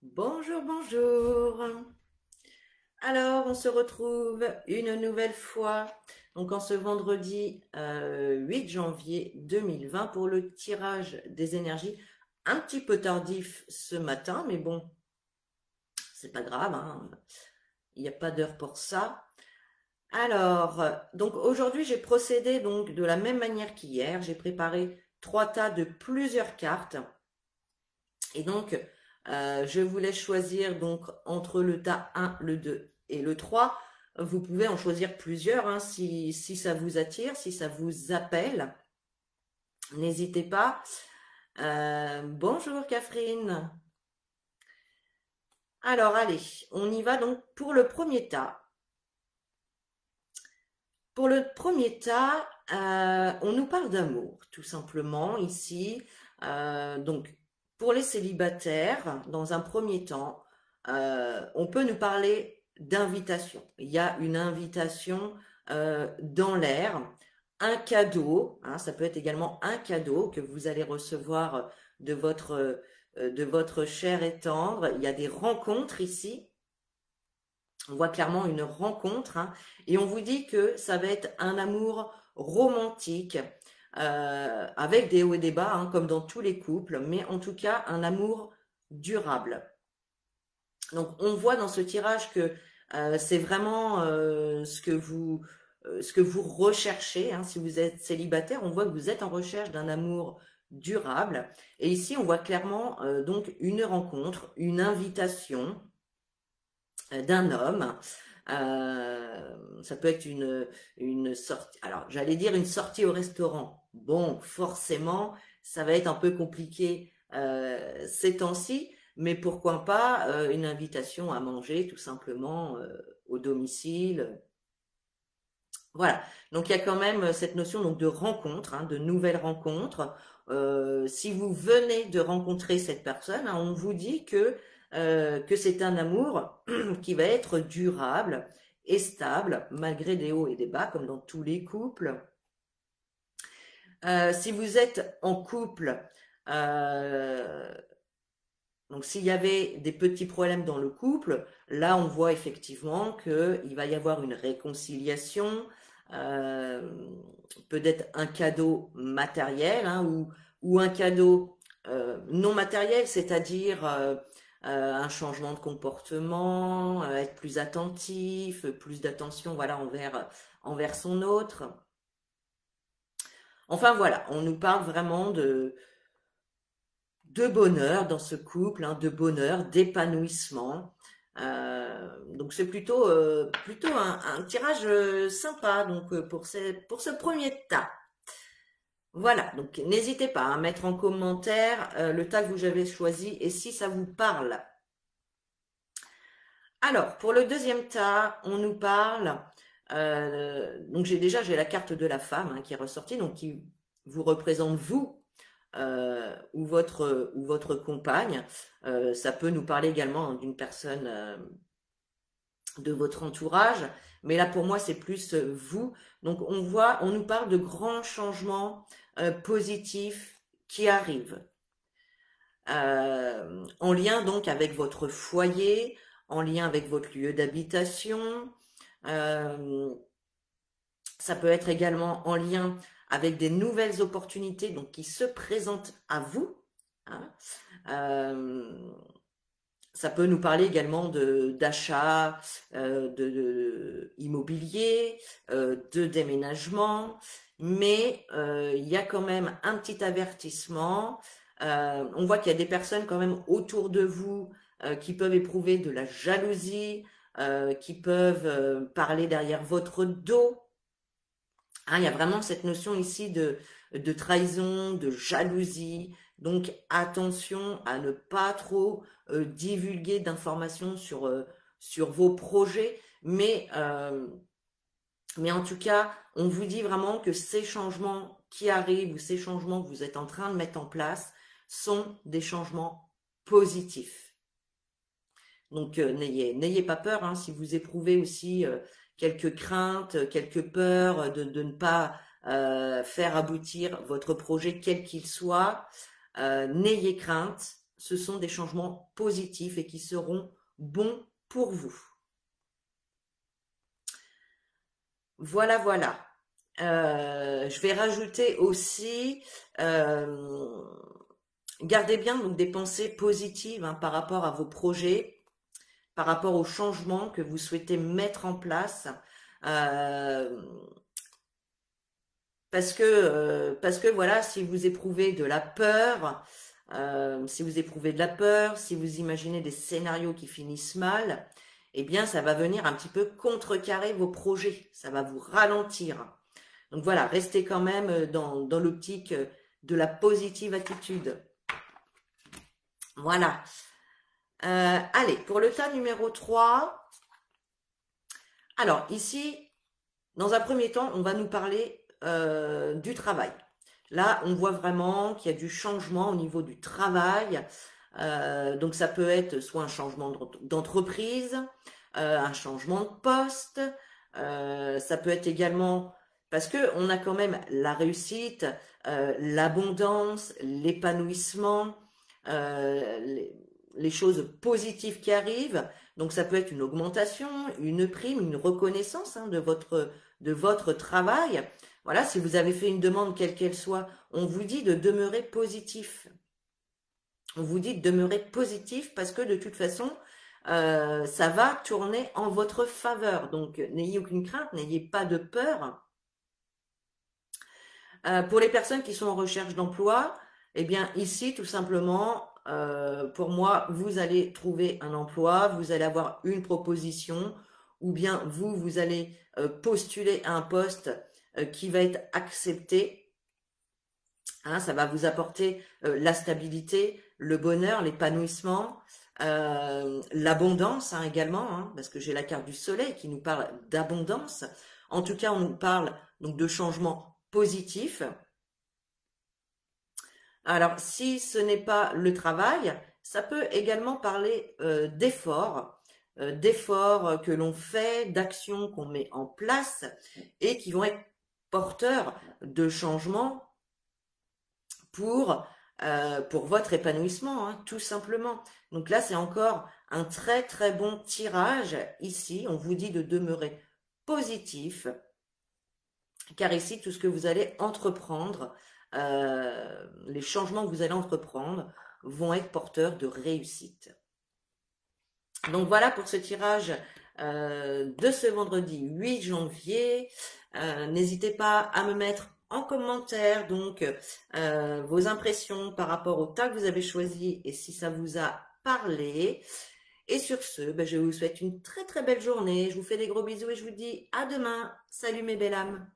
Bonjour, bonjour. Alors, on se retrouve une nouvelle fois, donc en ce vendredi 8 janvier 2020 pour le tirage des énergies. Un petit peu tardif ce matin, mais bon, c'est pas grave, hein, il n'y a pas d'heure pour ça. Alors, donc aujourd'hui, j'ai procédé donc de la même manière qu'hier. J'ai préparé trois tas de plusieurs cartes. Et donc, je vous laisse choisir donc entre le tas 1, le 2 et le 3. Vous pouvez en choisir plusieurs hein, si ça vous attire, si ça vous appelle. N'hésitez pas. Bonjour Catherine. Alors allez, on y va donc pour le premier tas. Pour le premier tas, on nous parle d'amour, tout simplement, ici. Donc, pour les célibataires, dans un premier temps, on peut nous parler d'invitation. Il y a une invitation dans l'air, un cadeau, hein, ça peut être également un cadeau que vous allez recevoir de votre cher et tendre. Il y a des rencontres ici. On voit clairement une rencontre hein, et on vous dit que ça va être un amour romantique avec des hauts et des bas hein, comme dans tous les couples, mais en tout cas un amour durable. Donc on voit dans ce tirage que c'est vraiment ce que vous recherchez. Hein, si vous êtes célibataire, on voit que vous êtes en recherche d'un amour durable. Et ici on voit clairement donc une rencontre, une invitation d'un homme. Ça peut être une sortie. Alors, j'allais dire une sortie au restaurant. Bon, forcément, ça va être un peu compliqué ces temps-ci, mais pourquoi pas une invitation à manger tout simplement au domicile. Voilà. Donc, il y a quand même cette notion donc de rencontre, hein, de nouvelles rencontres. Si vous venez de rencontrer cette personne, hein, on vous dit que c'est un amour qui va être durable et stable, malgré des hauts et des bas, comme dans tous les couples. Si vous êtes en couple, euh, donc s'il y avait des petits problèmes dans le couple, là on voit effectivement qu'il va y avoir une réconciliation, euh, peut-être un cadeau matériel hein, ou un cadeau non matériel, c'est-à-dire un changement de comportement, être plus attentif, plus d'attention voilà envers son autre. Enfin voilà, on nous parle vraiment de bonheur dans ce couple, hein, de bonheur, d'épanouissement. Donc c'est plutôt un tirage sympa donc pour ce premier tas. Voilà, donc n'hésitez pas à mettre en commentaire le tas que vous avez choisi et si ça vous parle. Alors, pour le deuxième tas, on nous parle. Donc j'ai la carte de la femme hein, qui est ressortie, donc qui vous représente vous ou votre compagne. Ça peut nous parler également hein, d'une personne de votre entourage, mais là pour moi c'est plus vous. Donc on nous parle de grands changements positifs qui arrivent en lien donc avec votre foyer, en lien avec votre lieu d'habitation. Euh, Ça peut être également en lien avec des nouvelles opportunités donc qui se présentent à vous. Hein. Euh, Ça peut nous parler également de d'achat, immobilier, de déménagement, mais il y a quand même un petit avertissement. On voit qu'il y a des personnes quand même autour de vous qui peuvent éprouver de la jalousie, qui peuvent parler derrière votre dos. Hein, il y a vraiment cette notion ici de trahison, de jalousie. Donc attention à ne pas trop divulguer d'informations sur vos projets. Mais en tout cas, on vous dit vraiment que ces changements qui arrivent ou ces changements que vous êtes en train de mettre en place sont des changements positifs. Donc n'ayez pas peur hein, si vous éprouvez aussi quelques craintes, quelques peurs de ne pas faire aboutir votre projet quel qu'il soit. N'ayez crainte, ce sont des changements positifs et qui seront bons pour vous. Voilà, voilà. Je vais rajouter aussi, gardez bien donc des pensées positives hein, par rapport à vos projets, par rapport aux changements que vous souhaitez mettre en place. Parce que voilà, si vous éprouvez de la peur, si vous imaginez des scénarios qui finissent mal, eh bien, ça va venir un petit peu contrecarrer vos projets, ça va vous ralentir. Donc voilà, restez quand même dans l'optique de la positive attitude. Voilà. Allez, pour le tas numéro 3. Alors, ici, dans un premier temps, on va nous parler du travail. Là, on voit vraiment qu'il y a du changement au niveau du travail. Donc, ça peut être soit un changement d'entreprise, un changement de poste. Ça peut être également parce que on a quand même la réussite, l'abondance, l'épanouissement, les choses positives qui arrivent. Donc, ça peut être une augmentation, une prime, une reconnaissance hein, de votre travail. Voilà, si vous avez fait une demande quelle qu'elle soit, on vous dit de demeurer positif. On vous dit de demeurer positif parce que de toute façon, ça va tourner en votre faveur. Donc, n'ayez aucune crainte, n'ayez pas de peur. Pour les personnes qui sont en recherche d'emploi, eh bien ici, tout simplement, pour moi, vous allez trouver un emploi, vous allez avoir une proposition, ou bien vous allez postuler à un poste qui va être accepté. Hein, ça va vous apporter la stabilité, le bonheur, l'épanouissement, l'abondance hein, également, hein, parce que j'ai la carte du soleil qui nous parle d'abondance. En tout cas, on nous parle donc de changements positifs. Alors, si ce n'est pas le travail, ça peut également parler d'efforts que l'on fait, d'actions qu'on met en place et qui vont être porteurs de changements pour votre épanouissement, hein, tout simplement. Donc là, c'est encore un très très bon tirage. Ici, on vous dit de demeurer positif, car ici, tout ce que vous allez entreprendre, les changements que vous allez entreprendre vont être porteurs de réussite. Donc voilà pour ce tirage de ce vendredi 8 janvier. N'hésitez pas à me mettre en commentaire donc vos impressions par rapport au tas que vous avez choisi et si ça vous a parlé. Et sur ce, je vous souhaite une très très belle journée. Je vous fais des gros bisous et je vous dis à demain. Salut mes belles âmes.